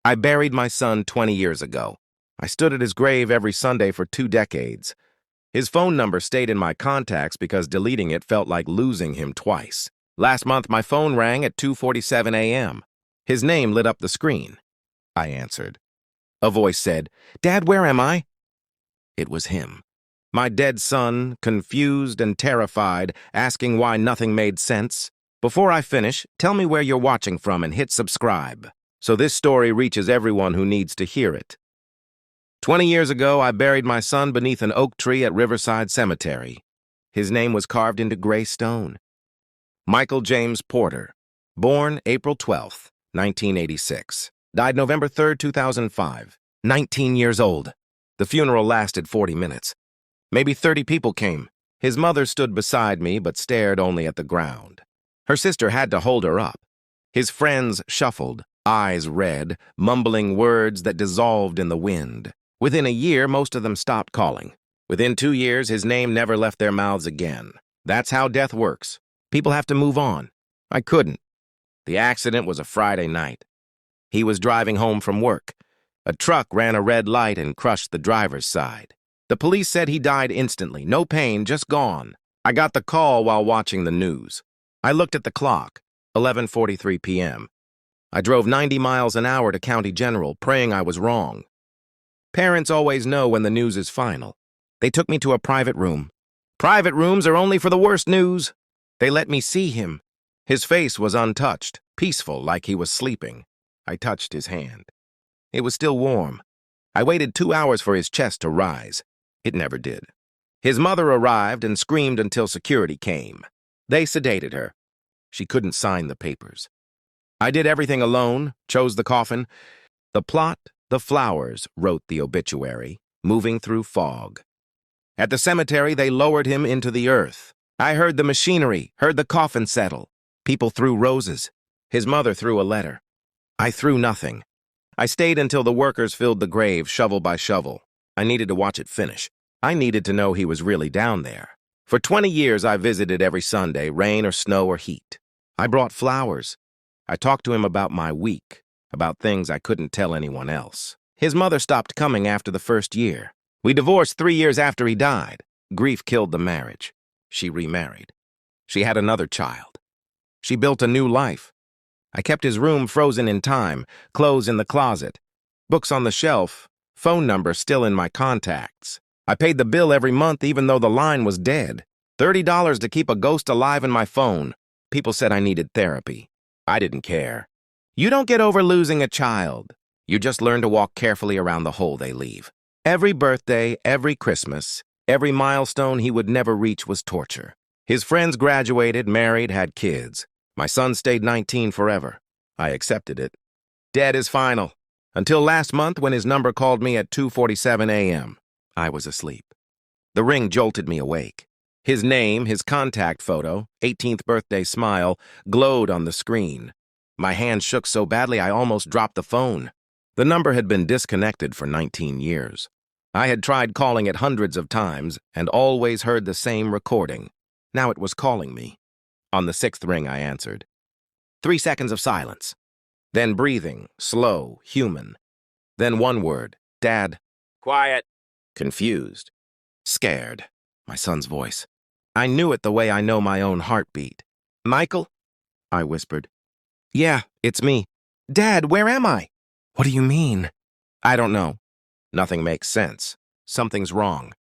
I buried my son 20 years ago. I stood at his grave every Sunday for 2 decades. His phone number stayed in my contacts because deleting it felt like losing him twice. Last month, my phone rang at 2:47 a.m. His name lit up the screen. I answered. A voice said, "Dad, where am I?" It was him. My dead son, confused and terrified, asking why nothing made sense. Before I finish, tell me where you're watching from and hit subscribe, so this story reaches everyone who needs to hear it. 20 years ago, I buried my son beneath an oak tree at Riverside Cemetery. His name was carved into gray stone. Michael James Porter, born April 12, 1986. Died November 3, 2005. 19 years old. The funeral lasted 40 minutes. Maybe 30 people came. His mother stood beside me but stared only at the ground. Her sister had to hold her up. His friends shuffled, eyes red, mumbling words that dissolved in the wind. Within a year, most of them stopped calling. Within 2 years, his name never left their mouths again. That's how death works. People have to move on. I couldn't. The accident was a Friday night. He was driving home from work. A truck ran a red light and crushed the driver's side. The police said he died instantly, no pain, just gone. I got the call while watching the news. I looked at the clock, 11:43 p.m. I drove 90 miles an hour to County General, praying I was wrong. Parents always know when the news is final. They took me to a private room. Private rooms are only for the worst news. They let me see him. His face was untouched, peaceful, like he was sleeping. I touched his hand. It was still warm. I waited 2 hours for his chest to rise. It never did. His mother arrived and screamed until security came. They sedated her. She couldn't sign the papers. I did everything alone, chose the coffin. The plot, the flowers, wrote the obituary, moving through fog. At the cemetery, they lowered him into the earth. I heard the machinery, heard the coffin settle. People threw roses. His mother threw a letter. I threw nothing. I stayed until the workers filled the grave, shovel by shovel. I needed to watch it finish. I needed to know he was really down there. For 20 years, I visited every Sunday, rain or snow or heat. I brought flowers. I talked to him about my week, about things I couldn't tell anyone else. His mother stopped coming after the first year. We divorced 3 years after he died. Grief killed the marriage. She remarried. She had another child. She built a new life. I kept his room frozen in time, clothes in the closet, books on the shelf, phone number still in my contacts. I paid the bill every month even though the line was dead. $30 to keep a ghost alive in my phone. People said I needed therapy. I didn't care. You don't get over losing a child. You just learn to walk carefully around the hole they leave. Every birthday, every Christmas, every milestone he would never reach was torture. His friends graduated, married, had kids. My son stayed 19 forever. I accepted it. Dead is final. Until last month when his number called me at 2:47 a.m. I was asleep. The ring jolted me awake. His name, his contact photo, 18th birthday smile, glowed on the screen. My hand shook so badly I almost dropped the phone. The number had been disconnected for 19 years. I had tried calling it hundreds of times and always heard the same recording. Now it was calling me. On the 6th ring, I answered. 3 seconds of silence. Then breathing, slow, human. Then one word, Dad. Quiet. Confused. Scared. My son's voice. I knew it the way I know my own heartbeat. Michael? I whispered. Yeah, it's me. Dad, where am I? What do you mean? I don't know. Nothing makes sense. Something's wrong.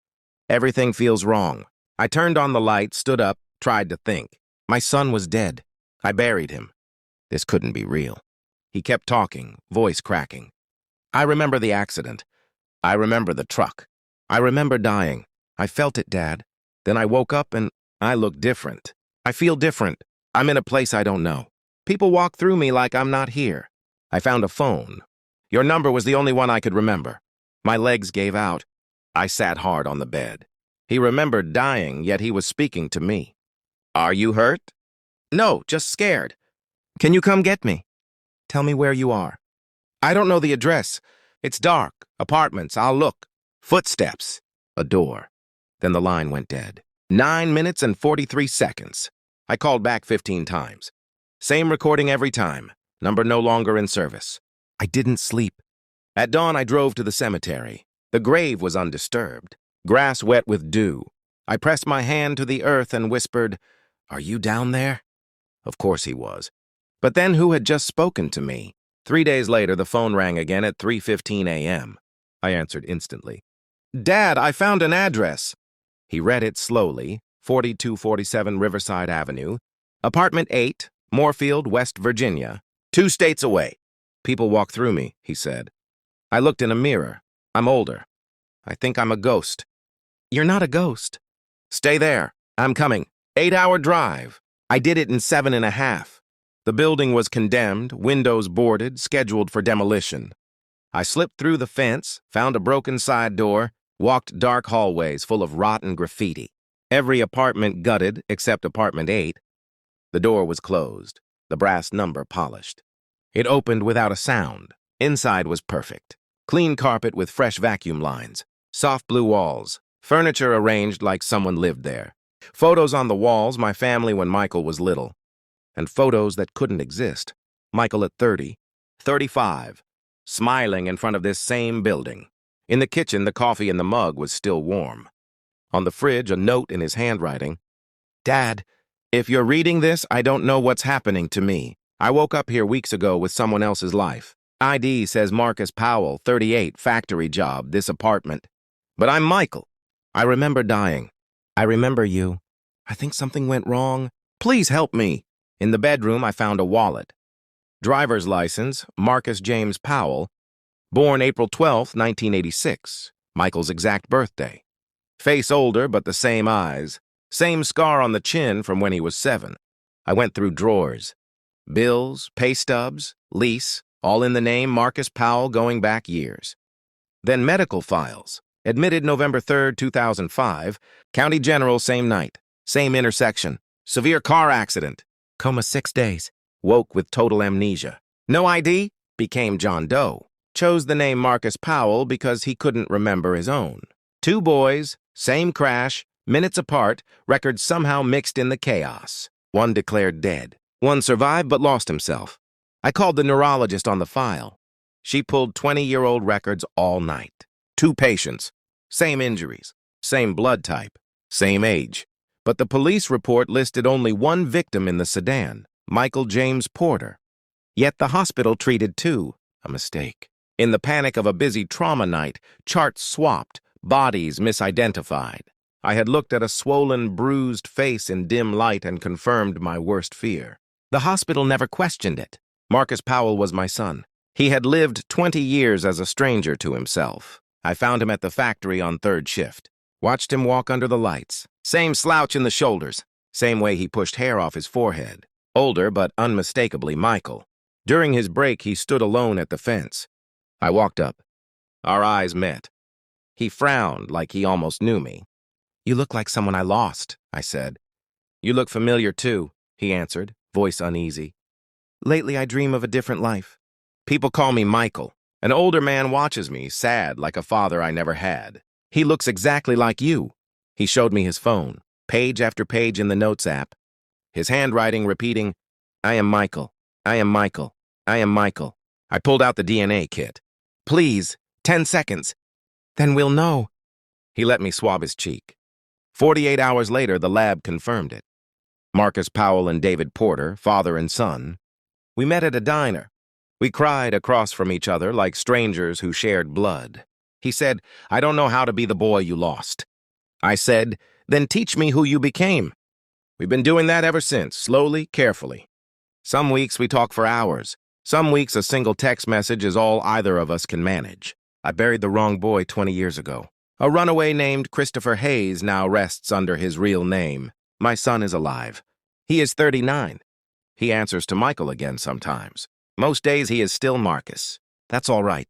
Everything feels wrong. I turned on the light, stood up, tried to think. My son was dead. I buried him. This couldn't be real. He kept talking, voice cracking. I remember the accident. I remember the truck. I remember dying. I felt it, Dad. Then I woke up and I look different. I feel different. I'm in a place I don't know. People walk through me like I'm not here. I found a phone. Your number was the only one I could remember. My legs gave out. I sat hard on the bed. He remembered dying, yet he was speaking to me. Are you hurt? No, just scared. Can you come get me? Tell me where you are. I don't know the address. It's dark. Apartments. I'll look. Footsteps. A door. Then the line went dead. 9 minutes and 43 seconds. I called back 15 times. Same recording every time. Number no longer in service. I didn't sleep. At dawn, I drove to the cemetery. The grave was undisturbed, grass wet with dew. I pressed my hand to the earth and whispered, "Are you down there?" Of course he was. But then who had just spoken to me? 3 days later, the phone rang again at 3:15 a.m. I answered instantly. "Dad, I found an address." He read it slowly, 4247 Riverside Avenue, Apartment 8, Moorfield, West Virginia, 2 states away. "People walk through me," he said. I looked in a mirror. I'm older. I think I'm a ghost. "You're not a ghost." "Stay there. I'm coming. 8-hour drive." I did it in 7.5. The building was condemned, windows boarded, scheduled for demolition. I slipped through the fence, found a broken side door, walked dark hallways full of rotten graffiti. Every apartment gutted except apartment 8. The door was closed, the brass number polished. It opened without a sound. Inside was perfect. Clean carpet with fresh vacuum lines, soft blue walls, furniture arranged like someone lived there. Photos on the walls, my family when Michael was little. And photos that couldn't exist. Michael at 30, 35, smiling in front of this same building. In the kitchen, the coffee in the mug was still warm. On the fridge, a note in his handwriting. "Dad, if you're reading this, I don't know what's happening to me. I woke up here weeks ago with someone else's life. ID says Marcus Powell, 38, factory job, this apartment. But I'm Michael. I remember dying. I remember you. I think something went wrong. Please help me." In the bedroom, I found a wallet. Driver's license, Marcus James Powell, born April 12, 1986, Michael's exact birthday. Face older, but the same eyes. Same scar on the chin from when he was 7. I went through drawers. Bills, pay stubs, lease, all in the name Marcus Powell going back years. Then medical files. Admitted November 3, 2005. County General same night. Same intersection. Severe car accident. Coma 6 days. Woke with total amnesia. No ID? Became John Doe. Chose the name Marcus Powell because he couldn't remember his own. 2 boys, same crash, minutes apart, records somehow mixed in the chaos. 1 declared dead. 1 survived but lost himself. I called the neurologist on the file. She pulled 20-year-old records all night. 2 patients, same injuries, same blood type, same age. But the police report listed only 1 victim in the sedan, Michael James Porter. Yet the hospital treated 2, a mistake. In the panic of a busy trauma night, charts swapped, bodies misidentified. I had looked at a swollen, bruised face in dim light and confirmed my worst fear. The hospital never questioned it. Marcus Powell was my son. He had lived 20 years as a stranger to himself. I found him at the factory on 3rd shift. Watched him walk under the lights. Same slouch in the shoulders. Same way he pushed hair off his forehead. Older, but unmistakably Michael. During his break, he stood alone at the fence. I walked up. Our eyes met. He frowned like he almost knew me. "You look like someone I lost," I said. "You look familiar, too," he answered, voice uneasy. "Lately, I dream of a different life. People call me Michael. An older man watches me, sad like a father I never had. He looks exactly like you." He showed me his phone, page after page in the Notes app. His handwriting repeating, "I am Michael. I am Michael. I am Michael." I pulled out the DNA kit. "Please, 10 seconds. Then we'll know." He let me swab his cheek. 48 hours later, the lab confirmed it. Marcus Powell and David Porter, father and son. We met at a diner. We cried across from each other like strangers who shared blood. He said, "I don't know how to be the boy you lost." I said, "Then teach me who you became." We've been doing that ever since, slowly, carefully. Some weeks we talk for hours. Some weeks a single text message is all either of us can manage. I buried the wrong boy 20 years ago. A runaway named Christopher Hayes now rests under his real name. My son is alive. He is 39. He answers to Michael again sometimes. Most days he is still Marcus. That's all right.